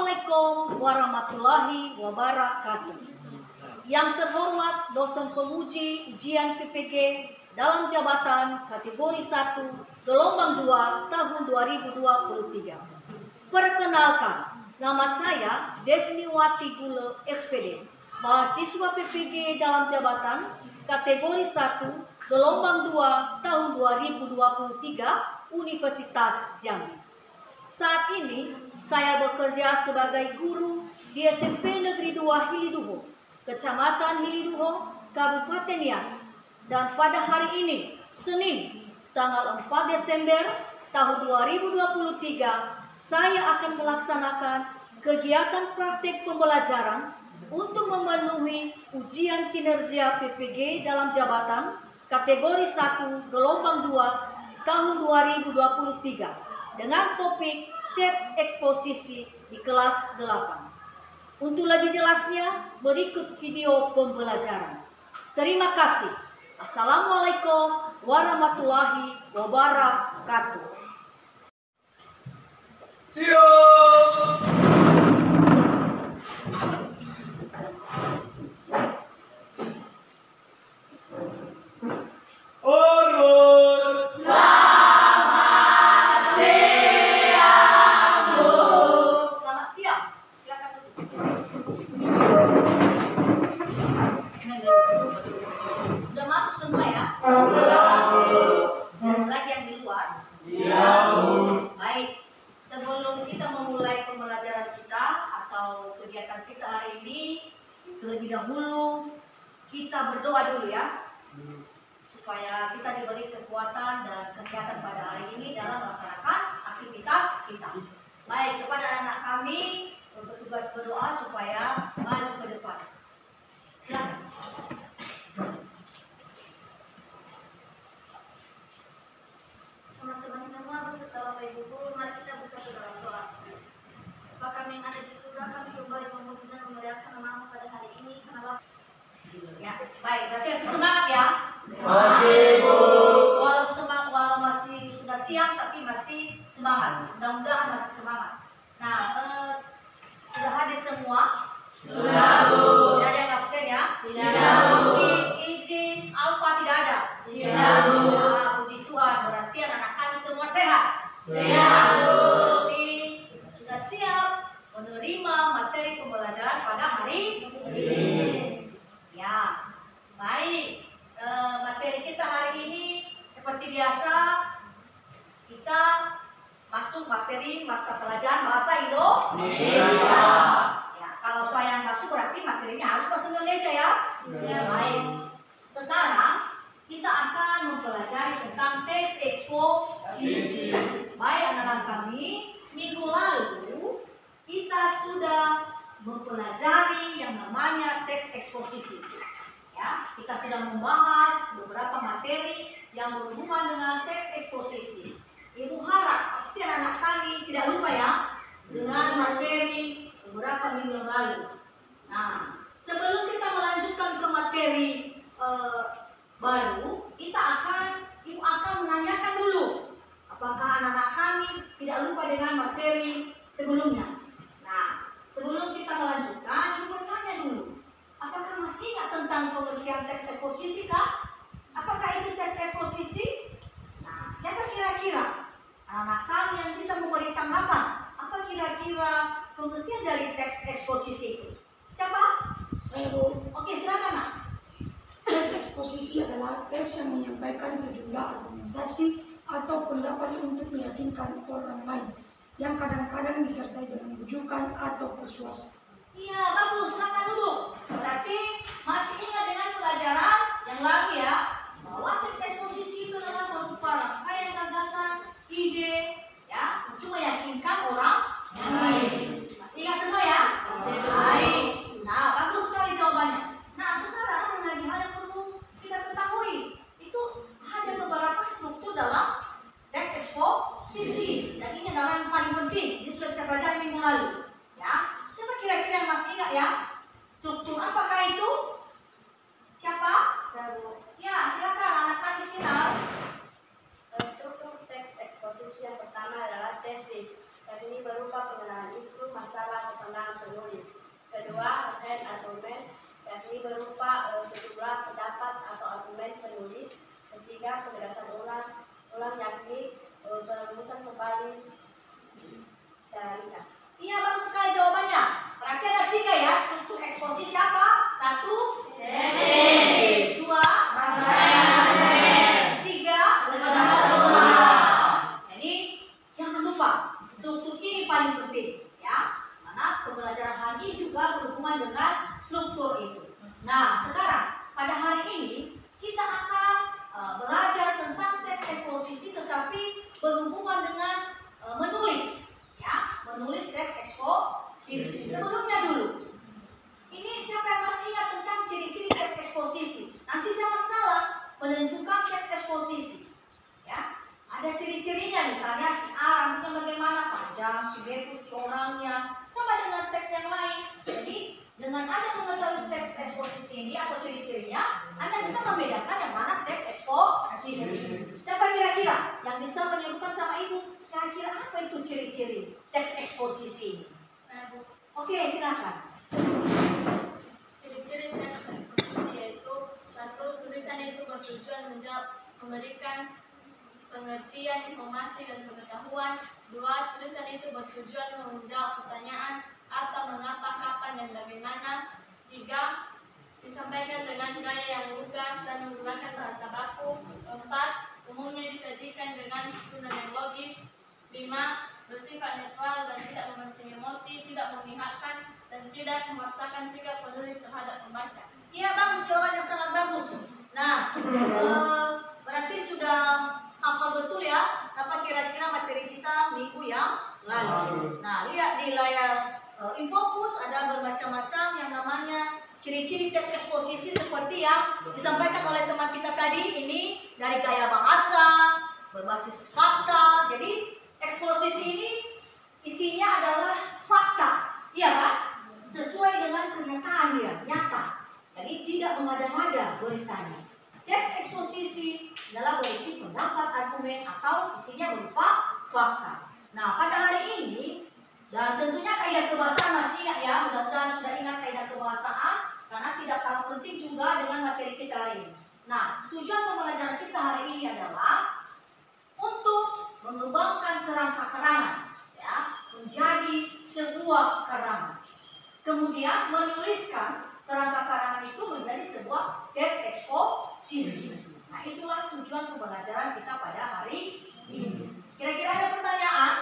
Assalamualaikum warahmatullahi wabarakatuh. Yang terhormat dosen penguji ujian PPG dalam jabatan kategori 1 gelombang 2 tahun 2023. Perkenalkan, nama saya Desniwati Gule SPD, mahasiswa PPG dalam jabatan kategori 1 gelombang 2 tahun 2023 Universitas Jambi. Saat ini saya bekerja sebagai guru di SMP Negeri 2 Hiliduho, Kecamatan Hiliduho, Kabupaten Nias. Dan pada hari ini, Senin, tanggal 4 Desember tahun 2023, saya akan melaksanakan kegiatan praktek pembelajaran untuk memenuhi ujian kinerja PPG dalam jabatan kategori 1 gelombang 2 tahun 2023 dengan topik teks eksposisi di kelas 8. Untuk lebih jelasnya, berikut video pembelajaran. Terima kasih. Assalamualaikum warahmatullahi wabarakatuh. Siap. Sudah masuk semua ya? Dan lagi yang di luar? Iya. Baik, sebelum kita memulai pembelajaran kita atau kegiatan kita hari ini, terlebih dahulu kita berdoa dulu ya, supaya kita diberi kekuatan dan kesehatan pada hari ini dalam melaksanakan aktivitas kita. Baik, kepada anak kami bertugas berdoa supaya maju ke depan. Silakan. Teman-teman semua beserta Bapak Ibu Guru, mari kita bersatu dalam doa. Bapa kami yang ada di surga, kami kembali memuji dan memuliakan nama-Mu pada hari ini karena Ya, baik, berarti masih semangat ya? Masih, Bu. Walau semangat, walau masih sudah siang tapi masih semangat. Mudah-mudahan masih semangat. Nah, sudah hadir semua? Sudah, Bu. Tidak ada yang absen ya? Tidak, Bu. Izin Alfa tidak ada? Tidak, Bu. Nah, puji Tuhan, berarti anak-anak kami semua sehat. Sehat, Bu. Berarti sudah siap menerima materi pembelajaran pada hari ini. Ya, baik. Materi kita hari ini seperti biasa, kita masuk materi mata pelajaran bahasa Indonesia. Ya, kalau saya masuk berarti materinya harus bahasa Indonesia ya. Ya, baik. Sekarang kita akan mempelajari tentang teks eksposisi. Baik anak-anak kami, minggu lalu kita sudah mempelajari yang namanya teks eksposisi. Ya, kita sudah membahas beberapa materi yang berhubungan dengan teks eksposisi. Ibu harap pasti anak-anak kami tidak lupa ya dengan materi beberapa minggu yang lalu. Nah, sebelum kita melanjutkan ke materi baru, Ibu akan menanyakan dulu apakah anak-anak kami tidak lupa dengan materi sebelumnya. Nah, sebelum kita melanjutkan, Ibu bertanya dulu, apakah masih ingat tentang pengertian teks eksposisi kah? Apakah itu teks eksposisi? Nah, siapa kira-kira anak-anak kami yang bisa memberi tanggapan? Apa kira-kira pengertian dari teks eksposisi itu? Siapa? Bu. Oke, silakan nak. Teks eksposisi adalah teks yang menyampaikan sejumlah argumentasi atau pendapat untuk meyakinkan orang lain yang kadang-kadang disertai dengan bujukan atau persuasi. Iya, bagus. Silakan dulu. Berarti masih ingat dengan pelajaran yang lalu ya, bahwa teks eksposisi itu adalah berupa rangkaian gagasan, ide, ya, untuk meyakinkan orang lain. Masih ingat semua ya? Baik. Nah, bagus sekali jawabannya. Nah, sekarang ada lagi hal yang perlu kita ketahui. Itu ada beberapa struktur dalam teks eksposisi. Dan ini adalah yang paling penting. Ini sudah kita pelajari minggu lalu. Ya, siapa kira-kira yang masih ingat ya? Struktur apakah itu? Siapa? Ya, silakan anak kami sinar. struktur teks eksposisi yang pertama adalah tesis. Dan ini berupa pengenalan isu, masalah, penting ya, karena pembelajaran hari ini juga berhubungan dengan struktur itu. Nah, sekarang pada hari ini kita akan belajar tentang teks eksposisi, tetapi berhubungan dengan menulis, ya, menulis teks eksposisi. Sebelumnya dulu, ini siapa yang masih ingat tentang ciri-ciri teks eksposisi? Nanti jangan salah menentukan teks eksposisi, ya. Ada ciri-cirinya, misalnya si A rambutnya bagaimana, panjang, si B putih orangnya, sama dengan teks yang lain. Jadi dengan Anda mengetahui teks eksposisi ini atau ciri-cirinya, Anda bisa membedakan yang mana teks eksposisi. Siapa kira-kira yang bisa menyebutkan sama Ibu, kira-kira apa itu ciri-ciri teks eksposisi? Oke, silakan. Ciri-ciri teks eksposisi yaitu: 1. Tulisan itu bertujuan memberikan pengertian, informasi, dan pengetahuan. 2. Tulisan itu bertujuan menjawab pertanyaan apa, mengapa, kapan, dan bagaimana. 3. Disampaikan dengan gaya yang lugas dan menggunakan bahasa baku. 4. Umumnya disajikan dengan susunan yang logis. 5. Bersifat netral dan tidak memancing emosi, tidak memihakkan, dan tidak memaksakan sikap penulis terhadap pembaca. Iya, bagus, jawaban yang sangat bagus. Nah, berarti sudah hafal betul ya apa kira-kira materi kita minggu yang lalu. Nah, lihat di layar Infocus ada bermacam-macam yang namanya ciri-ciri teks eksposisi seperti yang disampaikan oleh teman kita tadi. Ini dari gaya bahasa, berbasis fakta. Jadi eksposisi ini isinya adalah fakta, iya kan? Sesuai dengan kenyataan dia, nyata. Jadi tidak mengada-ngada beritanya. Teks eksposisi adalah berisi pendapat, argumen, atau isinya berupa fakta. Nah, pada hari ini, dan tentunya kaidah kebahasaan masih ingat ya, mudah-mudahan sudah ingat kaidah kebahasaan, karena tidak kalah penting juga dengan materi kita hari ini. Nah, tujuan pembelajaran kita hari ini adalah untuk mengembangkan kerangka keterangan, ya, menjadi sebuah keterangan. Kemudian menuliskan kerangka keterangan itu menjadi sebuah teks eksposisi. Nah, itulah tujuan pembelajaran kita pada hari ini. Kira-kira ada pertanyaan?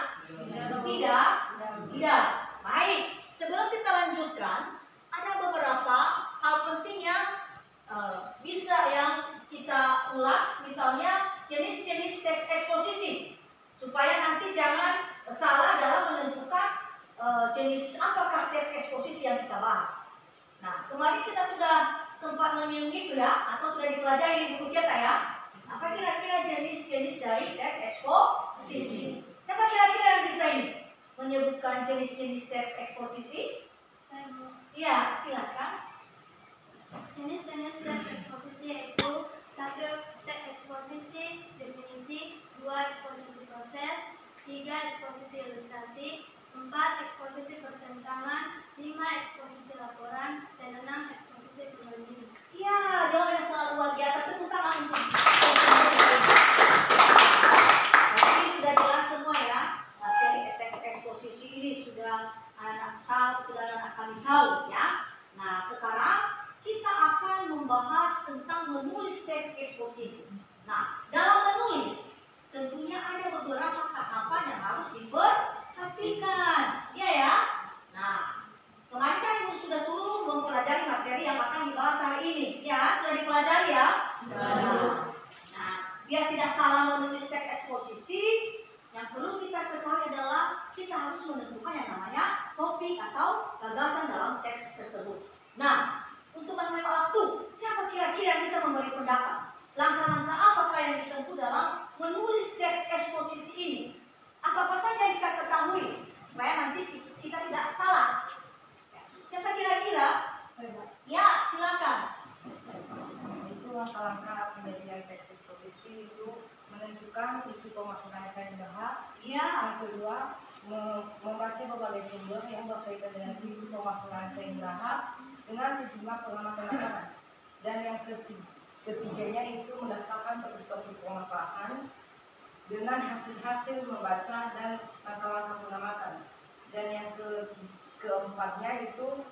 Tidak? Tidak. Baik, sebelum kita lanjutkan, ada beberapa hal penting yang bisa yang kita ulas, misalnya jenis-jenis teks eksposisi, supaya nanti jangan salah dalam menentukan jenis apakah teks eksposisi yang kita bahas. Nah, kemarin kita sudah sempat menyinggung ya, atau sudah dipelajari di buku cetak ya. Apa kira-kira jenis-jenis dari teks eksposisi? Siapa kira-kira yang bisa ini menyebutkan jenis-jenis teks eksposisi? Iya, silakan. Jenis-jenis teks eksposisi yaitu: 1. Teks eksposisi definisi, 2. Eksposisi proses, 3. Eksposisi ilustrasi, 4. Eksposisi pertentangan, 5. Eksposisi laporan, dan 6. Eksposisi perbandingan. Iya, jawaban yang sangat luar biasa. Tepuk tangan untuk. Jadi sudah jelas semua ya, materi teks eksposisi ini sudah anak tahu, sudah anak kami tahu ya. Nah, sekarang kita akan membahas tentang menulis teks eksposisi. Nah, dalam menulis tentunya ada beberapa tahapan yang harus diperhatikan, ya ya. Nah, kemarin kan Ibu sudah suruh mempelajari materi yang akan dibahas hari ini, ya sudah dipelajari ya. Nah, biar tidak salah menulis teks eksposisi, yang perlu kita ketahui adalah kita harus menentukan yang namanya topik atau gagasan dalam teks tersebut. Nah, untuk menghemat waktu, siapa kira-kira yang bisa memberi pendapat? Langkah-langkah apakah yang ditempuh dalam menulis teks eksposisi ini? Apa saja yang kita ketahui supaya nanti kita tidak salah? Siapa kira-kira? Ya, silakan. Itu langkah-langkah penyajian teks eksposisi itu menentukan isi pemasaran yang akan dibahas. Ya. Yang kedua, membaca berbagai sumber yang berkaitan dengan isu pemasaran yang dibahas dengan sejumlah pengamatan lapangan. Dan yang ketiganya itu mendaftarkan topik permasalahan dengan hasil-hasil membaca dan langkah-langkah pengamatan. Dan yang keempatnya itu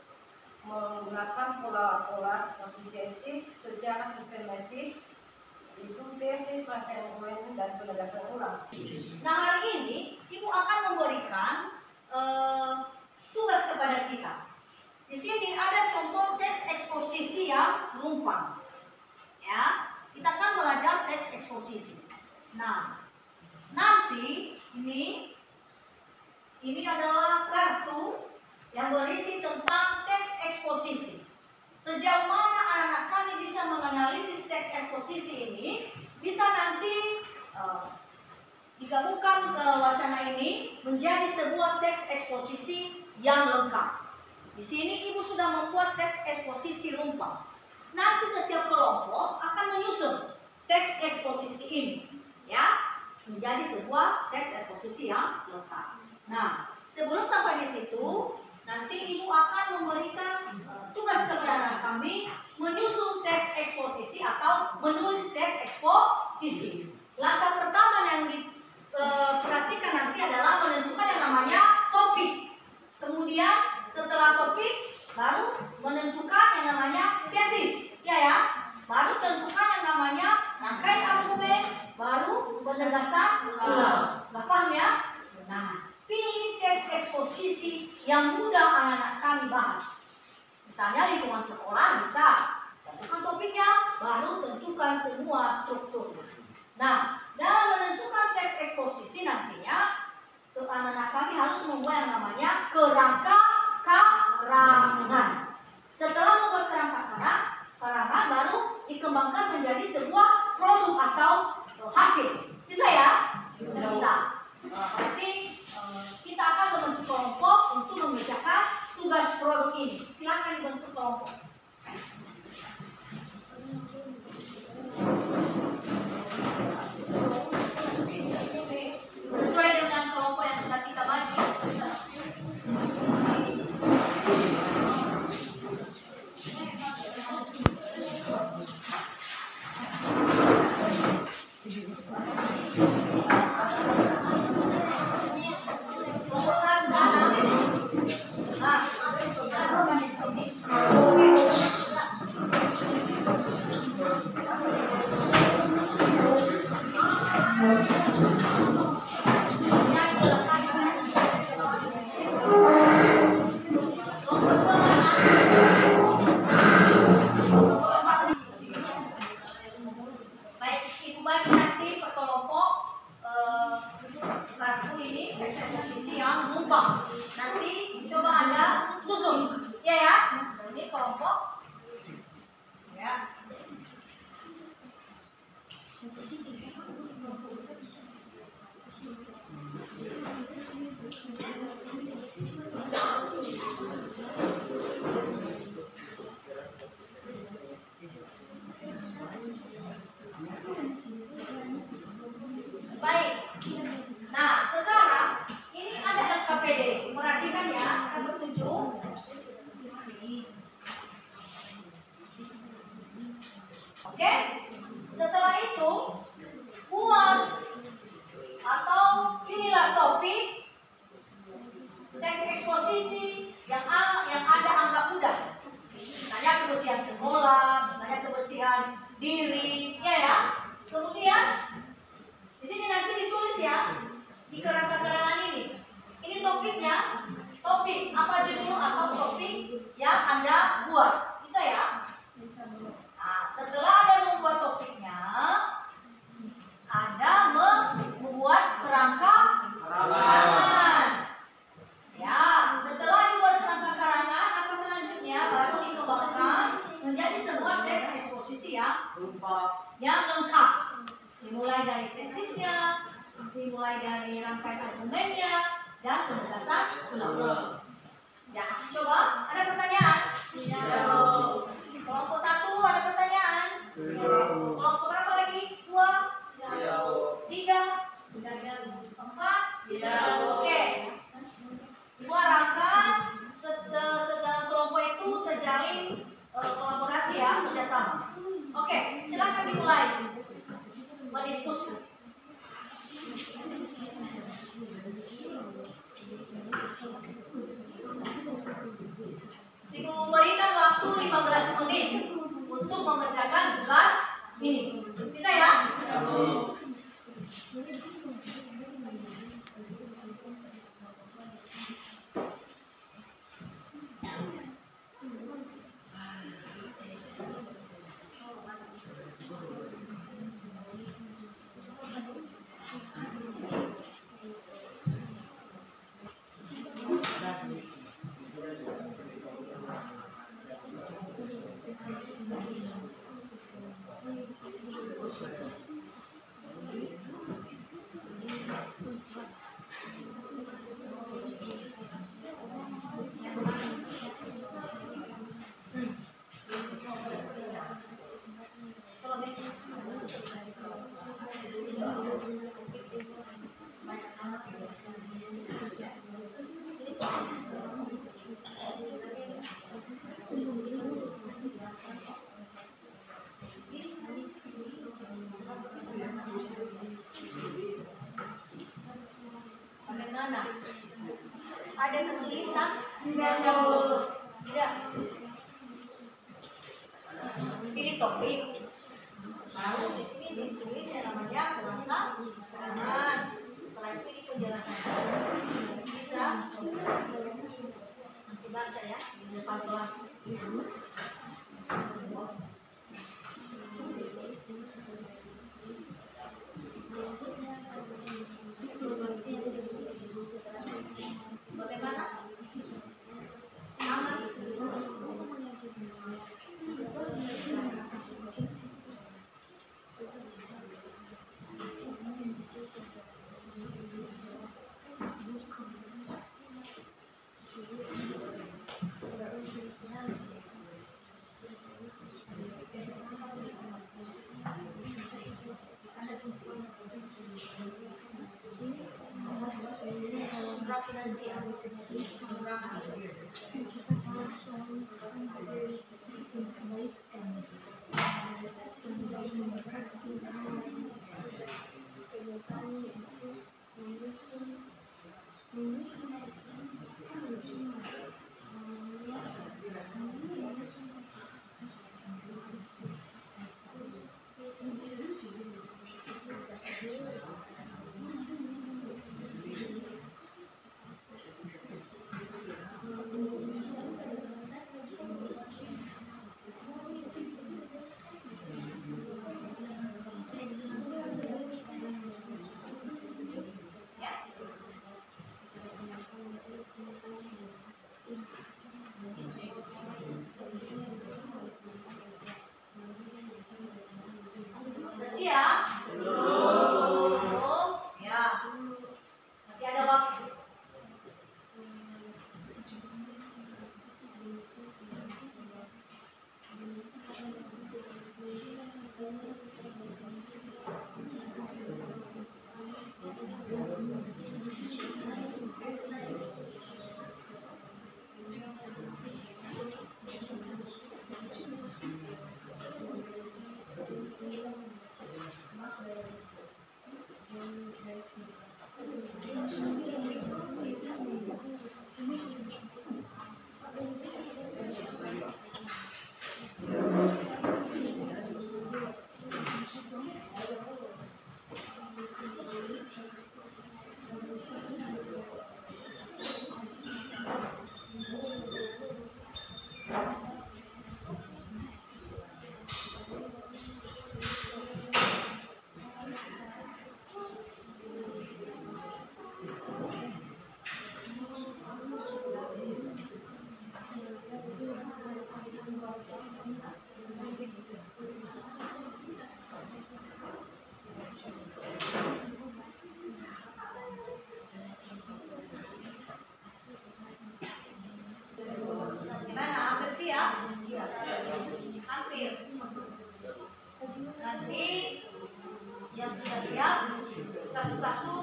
menggunakan pola-pola seperti tesis secara sistematis, itu tesis, rangkaian uraian, dan penegasan ulang. Nah, hari ini Ibu akan memberikan tugas kepada kita. Di sini ada contoh teks eksposisi yang rumpang. Ya, kita akan belajar teks eksposisi. Nah, nanti ini adalah kartu yang berisi tentang teks eksposisi. Sejauh mana anak-anak kami bisa menganalisis teks eksposisi ini, bisa nanti digabungkan ke wacana ini menjadi sebuah teks eksposisi yang lengkap. Di sini Ibu sudah membuat teks eksposisi rumpang. Nanti setiap kelompok akan menyusun teks eksposisi ini, ya, menjadi sebuah teks eksposisi yang lengkap. Nah, sebelum sampai di situ, nanti Ibu akan memberikan tugas kepada anak kami menyusun teks eksposisi atau menulis teks eksposisi. Langkah pertama yang diperhatikan nanti adalah menentukan yang namanya topik. Kemudian setelah topik baru menentukan yang namanya tesis, ya. Baru tentukan yang namanya rangkaian argumen, baru penegasan ulang. Paham ya? Nah, pilih teks eksposisi yang mudah anak-anak kami bahas. Misalnya lingkungan sekolah bisa tentukan topiknya, baru tentukan semua strukturnya. Nah, dalam menentukan teks eksposisi nantinya, anak-anak kami harus membuat yang namanya kerangka karangan. Setelah membuat kerangka karangan, baru dikembangkan menjadi sebuah produk atau hasil. Bisa ya? Bisa. Berarti kita akan membentuk kelompok untuk mengerjakan tugas produk ini. Silakan dibentuk kelompok. Sesuai dengan kelompok yang sudah kita bagi. Nanti coba Anda susun, ya. Ini kelompok, ya. Baik. Nah, sekarang ini ada LKPD. Perhatikan ya, ada 7. Oke. Setelah itu, buat atau pilihlah topik teks eksposisi yang ada anggap mudah. Misalnya kebersihan sekolah, misalnya kebersihan diri, ya. Kemudian di sini nanti ditulis ya di kerangka karangan ini. Ini topiknya, topik apa judul atau topik yang Anda buat. Bisa ya? Nah, setelah Anda membuat topiknya, Anda membuat kerangka karangan. Ya, setelah dibuat kerangka karangan, apa selanjutnya baru dikembangkan menjadi sebuah teks eksposisi yang lengkap. Dimulai dari tesisnya, dimulai dari rangkaian argumennya, dan penegasan ulang. Ya, coba ada pertanyaan? Tidak. Kelompok 1 ada pertanyaan? Tidak. Kelompok berapa lagi? 2? Tidak. 3? Tidak. 4? Tidak. Oke. Ibu harapkan setelah kelompok itu terjalin kolaborasi ya, kerjasama. Oke, silakan dimulai berdiskusi. Ibu berikan waktu 15 menit untuk mengerjakan tugas ini. Bisa ya? Bagaimana? Ada kesulitan? Tidak. Tidak. Pilih topik. Lalu di sini ditulis yang namanya pelengkap keterangan. Setelah itu ini penjelasannya. Bisa dibaca ya di depan kelas. Bagaimana? Aman? Siap? Belum. Ya. Masih ada waktu. Gimana? Hampir siap? Hampir. Nanti yang sudah siap satu-satu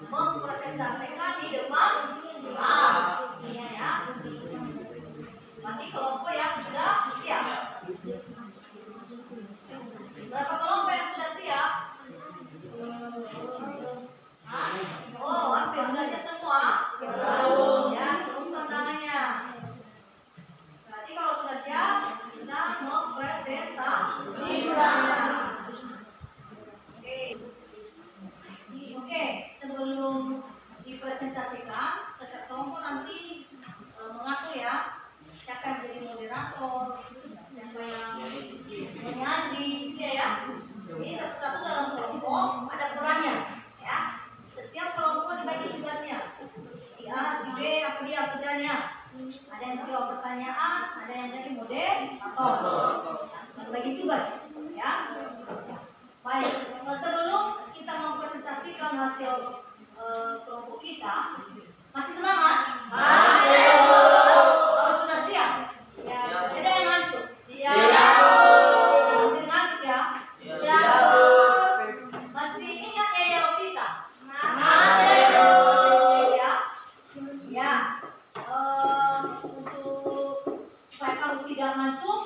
mempresentasikan di depan kelas. Ya. Nanti kelompok yang sudah siap. Berapa kelompok yang sudah siap? Hah? Oh, hampir sudah siap semua. Ya, turunkan tangannya. Berarti kalau sudah siap, kita mempresentasikan. Oke, sebelum dipresentasikan, setiap kelompok nanti mengatur ya, siapa yang jadi moderator, siapa yang menyaji, gitu ya. Jadi satu-satu dalam kelompok ada perannya, ya. Setiap kelompok dibagi tugasnya. Si A, si B, apa dia kerjanya? Ada yang menjawab pertanyaan, ada yang jadi moderator. Bagi tugas, ya. Baik, sebelum kita mempresentasikan hasil kelompok kita, masih semangat? Masih. Kalau sudah siap? Ya. Ada yang ngantuk? Iya. Hampir ngantuk ya? Iya. Masih ingat ya kita? Masih. Bahasa Indonesia? Ya. untuk supaya kamu tidak ngantuk,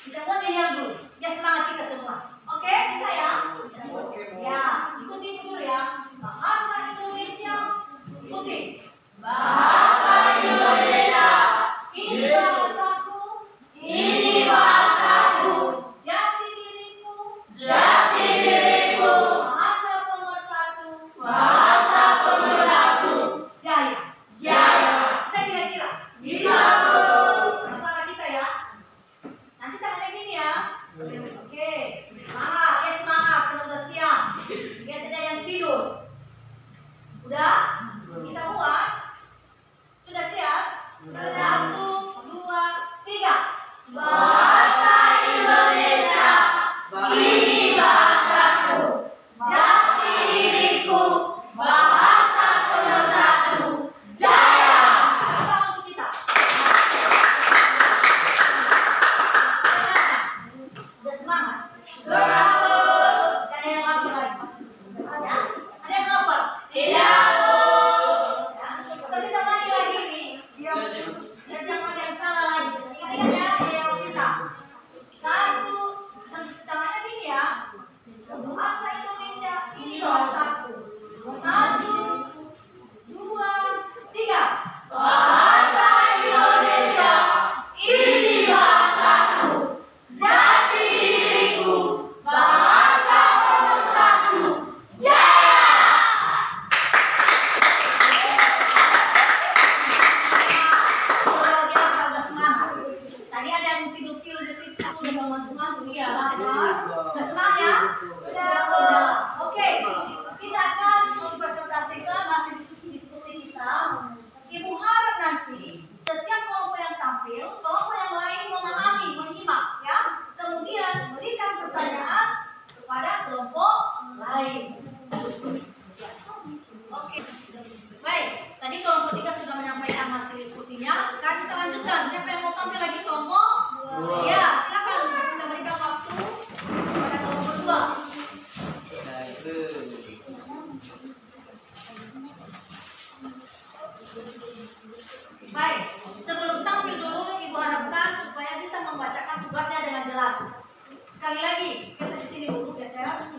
kita buat yang dulu. Ya semangat kita semua. Oke, bisa ya? Ya, ikuti dulu ya. Bahasa Indonesia. Ikuti. Bahasa Indonesia. Ini bahasaku. Ini bahasaku. Jati diriku. Jati diriku. Bahasa pemersatu. Bahasa pemersatu. Jaya. Jaya. Bisa kira-kira? Bisa, Bu. Sama-sama kita ya. Nanti tangannya gini ya. Oke. Semangat, ya semangat. Kita udah siap. Ya tidak yang tidur. Udah? Kita buat. Sudah siap? Satu, dua, tiga. Bahasa Indonesia. Ini bahasaku. Jati diriku. Bahasa pemersatu. Jaya. Apa maksud kita? Udah semangat? Semangat. Ada yang lapar lagi? Ada? Ada yang lapar? Tidak. Kita temani lagi nih. Dan jangan yang salah lagi. Ingat ya, yang kita. Satu, tangannya gini ya. Bahasa Indonesia ini bahasaku. Satu, dua, tiga. Bahasa Indonesia ini bahasaku. Jati diriku. Bahasa pemersatu. Jaya. Luar biasa, udah semangat. Tadi ada yang tidur-tidur di situ, udah bangun-bangun ya. Udah semangat ya? Udah. Oke, kita akan mempresentasikan hasil diskusi kita. Ibu harap nanti setiap kelompok yang tampil, kelompok yang lain memahami, menyimak ya. Kemudian berikan pertanyaan kepada kelompok lain. Oke. Baik, tadi kelompok 3 sudah menyampaikan hasil diskusinya. Sekarang kita lanjutkan. Siapa yang mau tampil lagi kelompok? Ya, silakan. Kita berikan waktu kepada kelompok 2. Baik, sebelum tampil dulu Ibu harapkan supaya bisa membacakan tugasnya dengan jelas. Sekali lagi, geser di sini dulu, geser.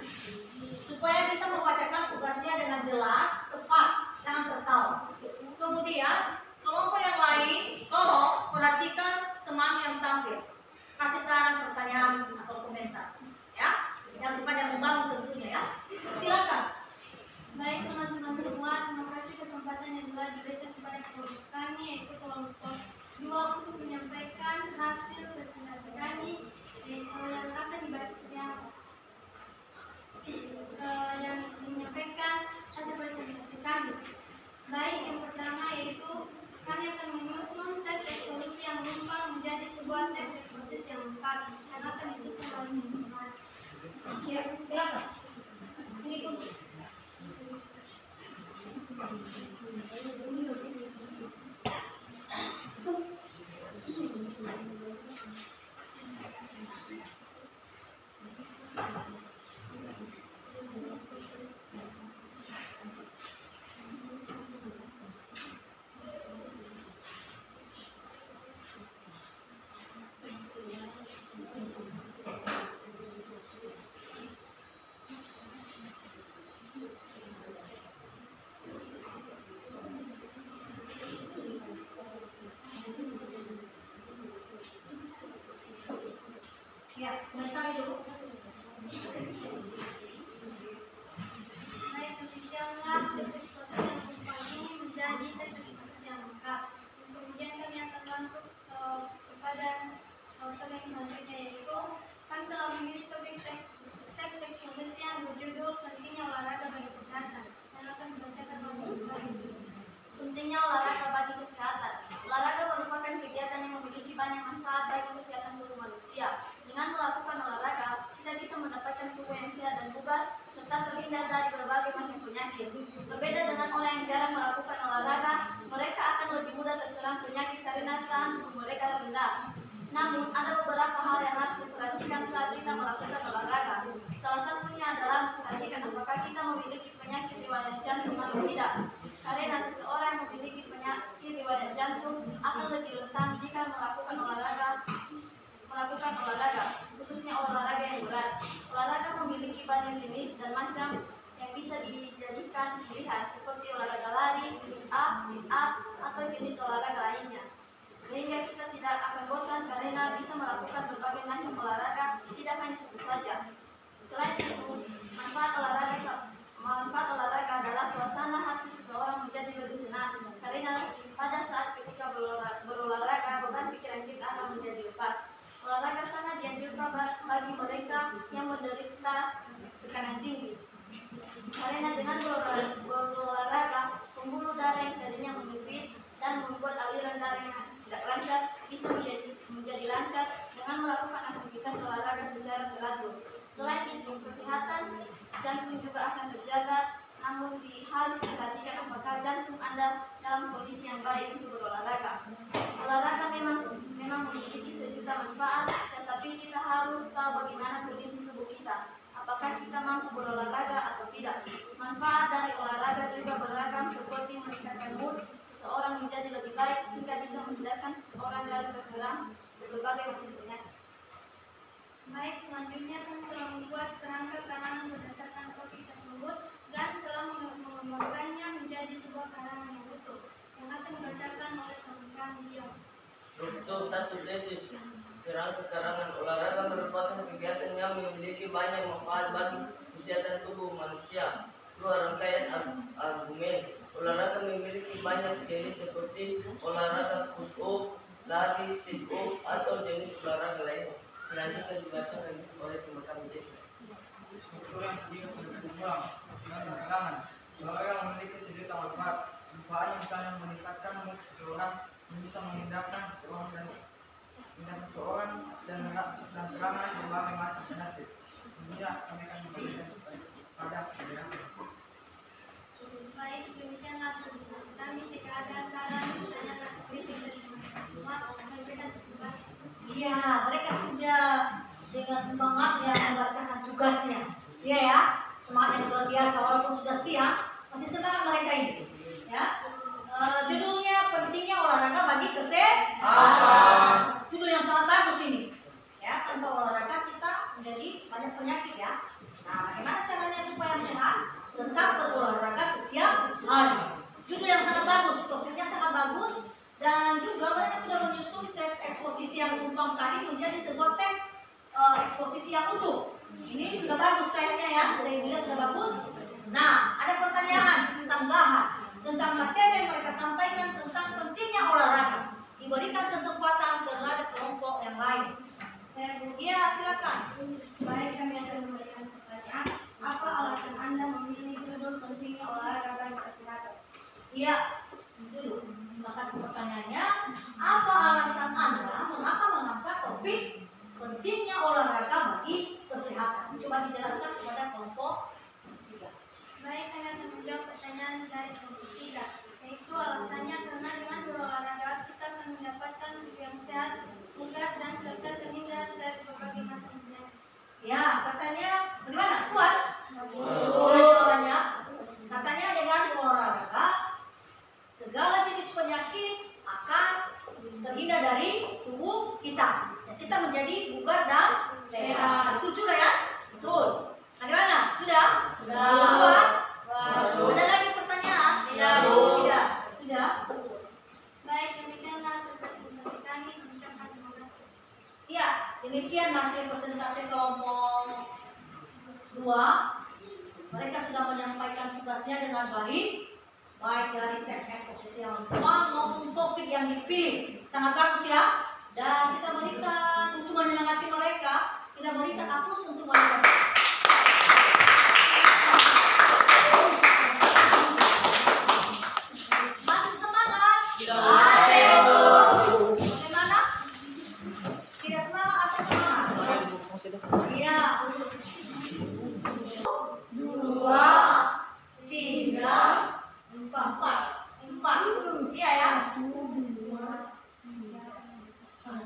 Supaya bisa membacakan tugasnya dengan jelas, tepat, jangan tertawa. Kemudian, kelompok yang lain, tolong perhatikan teman yang tampil. Kasih saran, pertanyaan, atau komentar. Ya, yang sifatnya membangun tentunya ya. Silakan. Baik teman-teman semua, terima kasih kesempatan yang telah diberikan kepada kelompok kami, yaitu kelompok 2 untuk menyampaikan hasil presentasi kami yang akan dibaca, yang menyampaikan hasil presentasi kami. Baik, yang pertama yaitu kami akan menyusun teks eksposisi yang lengkap menjadi sebuah teks eksposisi yang lengkap yang akan disusun oleh teman-teman. Ya, silakan. Ini pun. Ya, bentar dulu. Baik, demikianlah teks eksposisi yang lengkap ini menjadi teks eksposisi yang lengkap. Kemudian kami akan masuk kepada topik selanjutnya, yaitu kami telah memilih topik teks eksposisi yang berjudul pentingnya olahraga bagi kesehatan yang akan dibacakan oleh kami. Pentingnya olahraga bagi kesehatan. Olahraga merupakan kegiatan yang memiliki banyak manfaat bagi kesehatan tubuh manusia. Dengan melakukan olahraga, kita bisa mendapatkan tubuh yang sehat dan bugar, serta terhindar dari berbagai macam penyakit. Berbeda dengan orang yang jarang melakukan olahraga, mereka akan lebih mudah terserang penyakit karena tahan tubuh mereka rendah. Namun, ada beberapa hal yang harus diperhatikan saat kita melakukan olahraga. Salah satunya adalah memperhatikan apakah kita memiliki penyakit riwayat jantung atau tidak. Karena seseorang yang memiliki penyakit riwayat jantung akan lebih rentan jika melakukan olahraga, khususnya olahraga yang berat. Olahraga memiliki banyak jenis dan macam yang bisa dijadikan pilihan seperti olahraga lari, push up, sit up, atau jenis olahraga lainnya. Sehingga kita tidak akan bosan karena bisa melakukan berbagai macam olahraga, tidak hanya satu saja. Selain itu, manfaat olahraga adalah suasana hati seseorang menjadi lebih senang karena pada saat ketika berolahraga beban pikiran kita akan menjadi lepas. Olahraga sangat dianjurkan bagi mereka yang menderita tekanan tinggi. Karena dengan berolahraga, pembuluh darah yang tadinya menyempit dan membuat aliran darah yang tidak lancar bisa menjadi lancar dengan melakukan aktivitas olahraga secara teratur. Selain itu, kesehatan jantung juga akan terjaga, namun harus diperhatikan apakah jantung Anda dalam kondisi yang baik untuk berolahraga. Olahraga memang memiliki sejuta manfaat, tetapi kita harus tahu bagaimana kondisi tubuh kita. Apakah kita mampu berolahraga atau tidak? Manfaat dari olahraga juga beragam, seperti meningkatkan mood seseorang menjadi lebih baik hingga bisa menghindarkan seseorang dari terserang berbagai macam penyakit. Baik, selanjutnya kami telah membuat kerangka karangan berdasarkan topik tersebut dan telah mengembangkannya menjadi sebuah karangan yang utuh yang akan dibacakan oleh teman beliau. Untuk satu tesis, kerangka karangan olahraga merupakan kegiatan yang memiliki banyak manfaat bagi kesehatan tubuh manusia. Dua rangkaian argumen. Olahraga memiliki banyak jenis seperti olahraga push up, lari, sit up, atau jenis olahraga lainnya. Selanjutnya dibacakan oleh teman desa. Struktur yang berkesimpulan dengan kalangan. Olahraga memiliki sejuta manfaat. Manfaatnya misalnya meningkatkan mood seseorang, bisa menghindarkan seseorang dan serangan berbagai macam penyakit. Selanjutnya kami akan memberikan pada penjelasan. Baik, demikianlah diskusi kami. Jika ada saran, pertanyaan, kritik dari teman-teman semua, kami berikan kesempatan. Iya, mereka sudah dengan semangat yang membacakan tugasnya. Iya ya, semangat yang luar biasa. Walaupun sudah siang, masih semangat mereka ini. Ya, judulnya pentingnya olahraga bagi kesehatan. Judul yang sangat bagus ini. Ya, tanpa olahraga kita menjadi banyak penyakit ya. Nah, bagaimana caranya supaya sehat? Tetap berolahraga setiap hari. Judul yang sangat bagus, topiknya sangat bagus. Dan juga mereka sudah menyusun teks eksposisi yang utuh tadi menjadi sebuah teks eksposisi yang utuh. Ini sudah bagus kayaknya ya, sudah bagus. Nah, ada pertanyaan sanggahan tentang materi yang mereka sampaikan tentang pentingnya olahraga. Diberikan kesempatan terhadap kelompok yang lain. Iya, silakan. Baik, kami akan memberikan pertanyaan. Apa alasan Anda memilih judul pentingnya olahraga bagi kesehatan? Iya, dulu. Terima kasih pertanyaannya. Apa alasan Anda mengapa mengangkat topik pentingnya olahraga bagi kesehatan? Coba dijelaskan kepada kelompok 3. Baik, kami akan menjawab pertanyaan dari kelompok 3, yaitu alasannya karena dengan berolahraga kita akan mendapatkan tubuh yang sehat, bugar dan serta terhindar dari berbagai macam penyakit. Ya, katanya bagaimana? Puas? Jawabannya, katanya dengan olahraga segala jenis penyakit akan terhindar dari tubuh kita. Dan kita menjadi bugar dan sehat. Betul juga ya? Betul. Bagaimana? Sudah? Puas? Ada lagi pertanyaan? Tidak. Tidak. Baik, demikianlah hasil presentasi kami. Mengucapkan terima kasih. Ya, demikian hasil presentasi kelompok 2. Mereka sudah menyampaikan tugasnya dengan baik dari teks eksposisi yang lengkap maupun topik yang dipilih. Sangat bagus ya. Dan kita berikan untuk menyemangati mereka, kita berikan aplaus untuk mereka. Masih semangat? Bagaimana? Tidak semangat atau semangat? Iya. 2, 3, 4. Iya ya. 1, 2, 3, 4.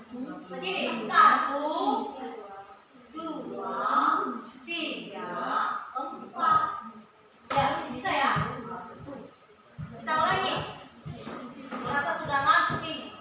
Begini, 1, 2, 3, 4. Ya, bisa ya? Kita ulangi. Merasa sudah ngantuk ini.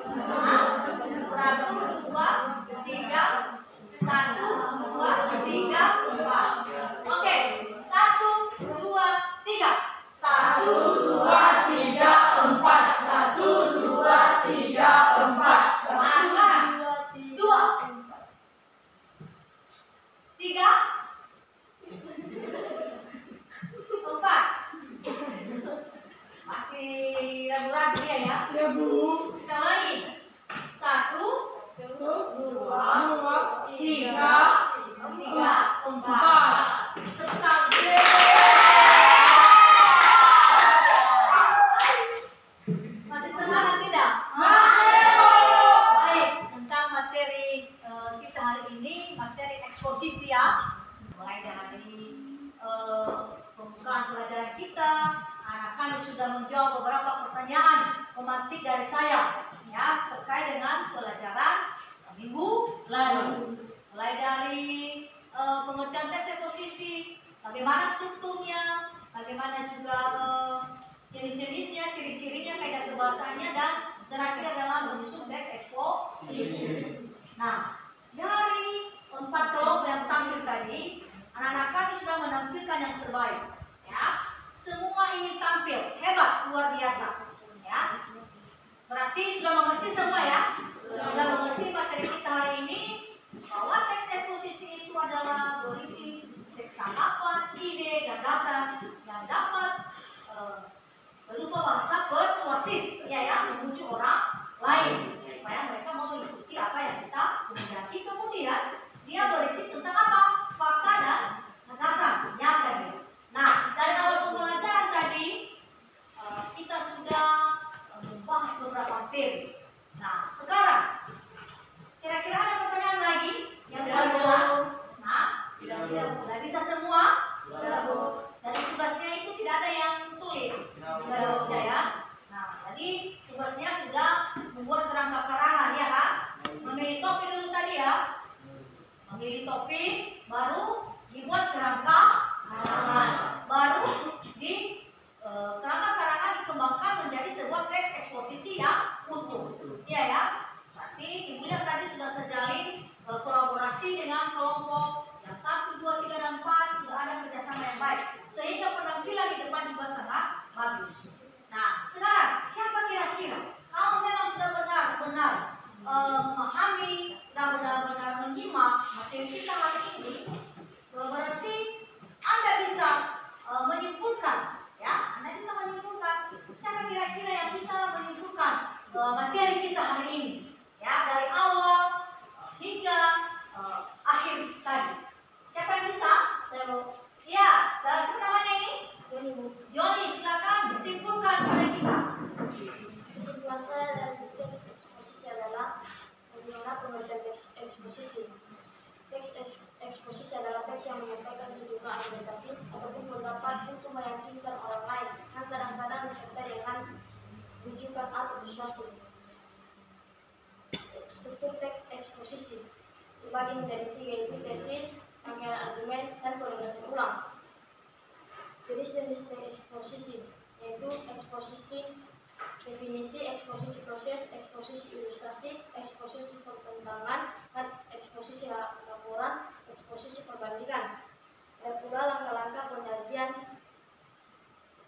Nah, 1, 2, 3. 1, 2, 3, 4. Oke, 1, 2, 3. 1, 2, 3, 4. 1, 2, 3, 4. Nah, sekarang 2, 3, 4. Masih ragu-ragu ya ya? Ya Bu. Kita lagi. 1, 2, 3, 4. Tepuk tangan. Masih semangat tidak? Masih. Baik, tentang materi kita hari ini, materi eksposisi ya. Mulai dari pembukaan pelajaran kita, anak kami sudah menjawab beberapa pertanyaan pemantik dari saya ya terkait dengan pelajaran minggu lalu. Mulai dari pengertian teks eksposisi, bagaimana strukturnya, bagaimana juga jenis-jenisnya, ciri-cirinya, kaidah kebahasaannya, dan terakhir adalah menyusun teks eksposisi. Nah, dari 4 kelompok yang tampil tadi, anak-anak kami sudah menampilkan yang terbaik. Ya, semua ingin tampil hebat, luar biasa. Ya, berarti sudah mengerti semua ya? Sudah mengerti materi kita hari ini bahwa teks eksposisi itu adalah berisi teks tanggapan, ide, gagasan yang dapat berupa bahasa persuasif, ya, memujuk orang lain supaya mereka mau mengikuti apa yang kita kehendaki. Kemudian dia berisi tentang apa? Fakta dan gagasan nyata dia. Nah, dari awal pembelajaran tadi kita sudah membahas beberapa materi. Nah, sekarang kira-kira ada pertanyaan lagi yang belum jelas? Nah, tidak bisa semua. Dari tugasnya itu tidak ada yang sulit. Tidak ya. Nah, tadi tugasnya sudah membuat kerangka karangan ya kan? Memilih topik dulu tadi ya. Memilih topik, baru dibuat kerangka karangan. Baru di kerangka karangan dikembangkan menjadi sebuah teks eksposisi yang utuh. Iya ya. Berarti Ibu lihat tadi sudah terjalin kolaborasi dengan kelompok yang 1, 2, 3, dan 4, sudah ada kerjasama yang baik. Sehingga penampilan di depan juga sangat bagus. Nah, sekarang siapa kira-kira kalau memang sudah benar-benar memahami dan benar-benar menyimak materi kita hari ini, berarti Anda bisa menyimpulkan, ya, Anda bisa menyimpulkan. Siapa kira-kira yang bisa menyimpulkan materi kita hari ini, ya, dari awal hingga akhir tadi? Siapa yang bisa? Saya mau. Ya, dan siapa namanya ini? Joni, silakan simpulkan pada kita. Kesimpulan saya dari teks eksposisi adalah bagaimana pengertian teks eksposisi. Teks eksposisi adalah teks yang menyampaikan sejumlah argumentasi ataupun pendapat untuk meyakinkan orang lain yang kadang-kadang disertai dengan rujukan atau persuasi. Struktur teks eksposisi dibagi menjadi 3, yaitu tesis, rangkaian argumen, dan penegasan ulang. Jenis-jenis teks eksposisi yaitu eksposisi definisi, eksposisi proses, eksposisi ilustrasi, eksposisi pertentangan, dan eksposisi laporan, eksposisi perbandingan. Ada pula langkah-langkah penyajian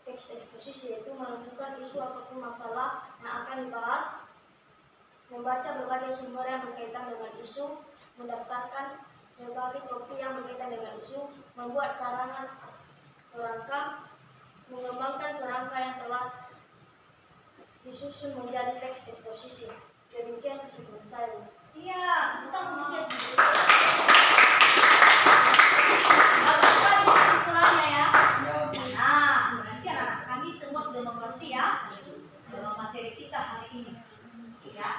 teks eksposisi, yaitu menentukan isu ataupun masalah yang akan dibahas, membaca berbagai sumber yang berkaitan dengan isu, mendaftarkan berbagai topik yang berkaitan dengan isu, membuat karangan kerangka, mengembangkan kerangka yang telah disusun menjadi teks eksposisi. Demikian kesimpulan saya. Iya, kita kemudian bagus sekali kesimpulannya ya. Nah, berarti anak-anak kami semua sudah mengerti ya materi kita hari ini. Ya,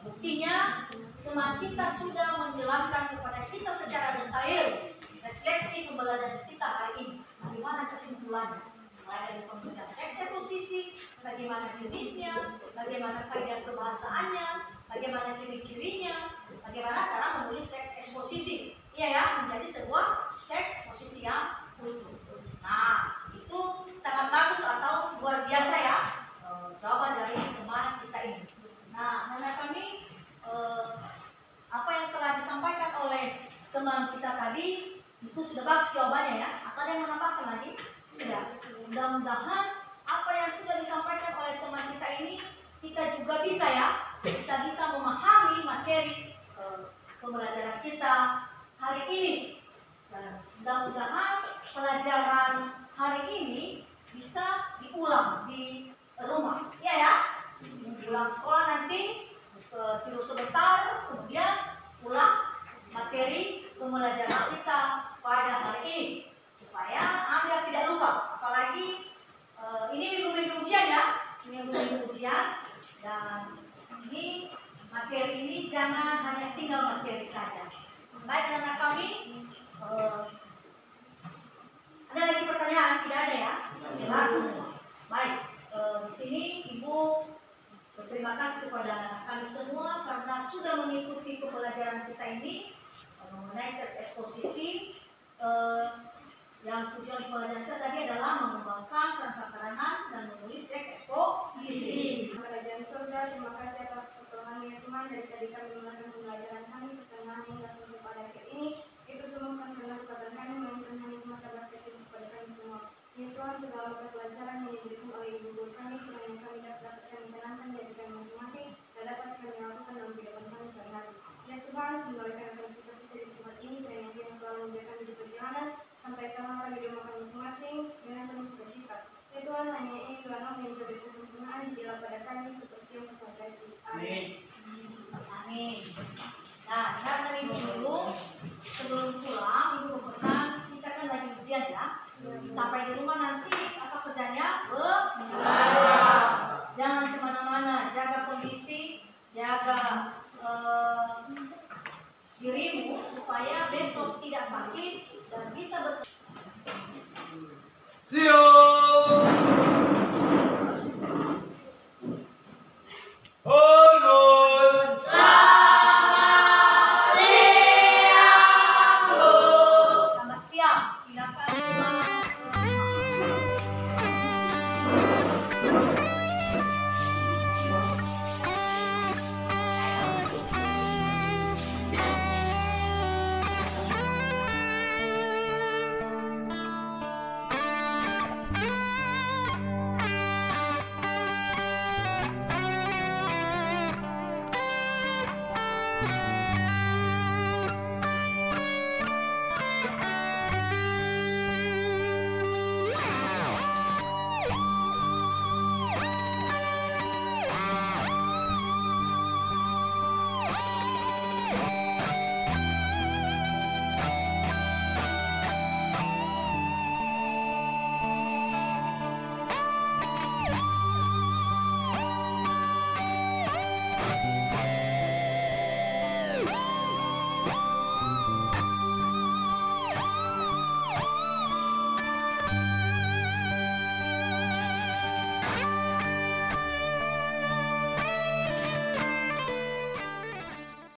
buktinya teman kita sudah menjelaskan kepada kita secara detail refleksi pembelajaran kita hari ini. Bagaimana kesimpulannya? Mulai dari penggunaan teks eksposisi, bagaimana jenisnya, bagaimana kaidah kebahasaannya, bagaimana ciri-cirinya, bagaimana cara menulis teks eksposisi. Iya ya, menjadi sebuah teks eksposisi yang utuh. Nah, itu sangat bagus atau luar biasa ya jawaban dari teman kita ini. Nah, anak kami, apa yang telah disampaikan oleh teman kita tadi itu sudah bagus jawabannya ya. Apa ada yang menambahkan lagi? Tidak. Mudah-mudahan apa yang sudah disampaikan oleh teman kita ini kita juga bisa ya. Kita bisa memahami materi pembelajaran kita hari ini. Dan mudah-mudahan pelajaran hari ini bisa diulang di rumah. Iya ya? Pulang sekolah nanti tidur sebentar, kemudian ulang materi pembelajaran kita pada hari ini supaya Anda tidak lupa. Apalagi ini minggu-minggu ujian ya, minggu-minggu ujian, dan ini materi ini jangan hanya tinggal materi saja. Baik anak kami, ada lagi pertanyaan? Tidak ada ya? Jelas semua. Baik, di sini Ibu berterima kasih kepada kami semua karena sudah mengikuti pembelajaran kita ini mengenai teks eksposisi. Yang tujuan pembelajaran kita tadi adalah mengembangkan kerangka karangan dan menulis teks eksposisi. Kerajaan surga, terima kasih atas pertolongan ya Tuhan. Dari tadi kami melakukan pembelajaran kami, pertengahan hingga sampai pada akhir ini. Itu semua kan karena kekuatan kami, melainkan hanya semata atas kasih kepada kami semua. Ya Tuhan, segala pelajaran yang diberikan oleh ibu guru kami, kiranya kami dapat kami tenangkan di hati kami masing-masing, dan dapat kami lakukan dalam kehidupan kami sehari-hari. Ya Tuhan, semoga kami bisa di tempat ini, kiranya Dia yang selalu membiarkan kami di perjalanan, sampai kami di rumah kami masing-masing, dengan penuh sukacita. Ya Tuhan, hanya ini doa yang menjadi kesempurnaan di dalam pada kami, seperti yang Tuhan beri. Amin. Amin. Nah, karena ibu dulu sebelum pulang ibu berpesan kita kan lagi ujian ya. Sampai di rumah nanti apa kerjanya? Belajar. Jangan kemana-mana, jaga kondisi, jaga dirimu supaya besok tidak sakit dan bisa Selamat siang. Silakan.